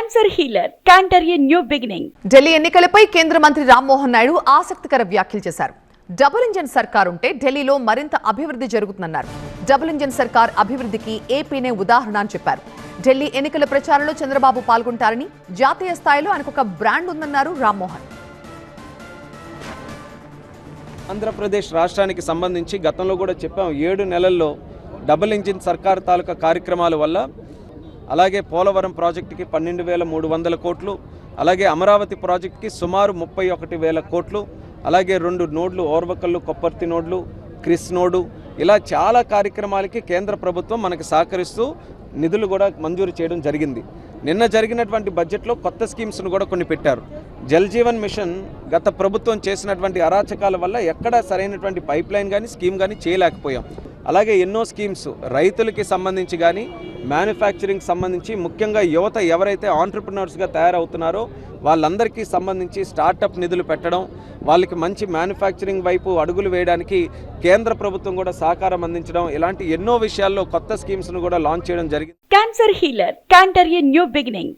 Cancer healer cantor a new beginning. Delhi ఎన్నికలపై కేంద్ర మంత్రి రామ్మోహన్ నాయుడు ఆసక్తికర వ్యాఖ్యలు చేశారు. డబుల్ ఇంజిన్ సర్కార్ ఉంటే ఢిల్లీలో మరింత అభివృద్ధి జరుగుతుందన్నారు. డబుల్ ఇంజిన్ సర్కార్ అభివృద్ధికి ఏపీనే ఉదాహరణ అని చెప్పారు. ఢిల్లీ ఎన్నికల ప్రచారంలో చంద్రబాబు పాల్గొంటారని, జాతీయ స్థాయిలో ఆయనకు ఒక బ్రాండ్ ఉందన్నారు రామ్మోహన్. ఆంధ్రప్రదేశ్ రాష్ట్రానికి సంబంధించి గతంలో కూడా చెప్పాం, 7 నెలల్లో డబుల్ ఇంజిన్ సర్కార్ తాలూకా కార్యక్రమాల వల్ల, అలాగే పోలవరం ప్రాజెక్టుకి 12,300 కోట్లు, అలాగే అమరావతి ప్రాజెక్టుకి సుమారు 31,000 కోట్లు, అలాగే 2 నోడ్లు ఓర్వకల్లు కొప్పర్తి నోడ్లు, క్రిస్ నోడు, ఇలా చాలా కార్యక్రమాలకి కేంద్ర ప్రభుత్వం మనకి సహకరిస్తూ నిధులు కూడా మంజూరు చేయడం జరిగింది. నిన్న జరిగినటువంటి బడ్జెట్లో కొత్త స్కీమ్స్ను కూడా కొన్ని పెట్టారు. జల్ జీవన్ మిషన్ గత ప్రభుత్వం చేసినటువంటి అరాచకాల వల్ల ఎక్కడా సరైనటువంటి పైప్ లైన్ కానీ స్కీమ్ కానీ చేయలేకపోయాం. అలాగే ఎన్నో స్కీమ్స్ రైతులకి సంబంధించి కానీ, మ్యానుఫ్యాక్చరింగ్ సంబంధించి, ముఖ్యంగా యువత ఎవరైతే ఆంట్రప్రినర్స్గా తయారవుతున్నారో వాళ్ళందరికీ సంబంధించి స్టార్టప్ నిధులు పెట్టడం, వాళ్ళకి మంచి మ్యానుఫ్యాక్చరింగ్ వైపు అడుగులు వేయడానికి కేంద్ర ప్రభుత్వం కూడా సహకారం అందించడం, ఇలాంటి ఎన్నో విషయాల్లో కొత్త స్కీమ్స్ను కూడా లాంచ్ చేయడం జరిగింది. Cancer healer cantor a new beginning.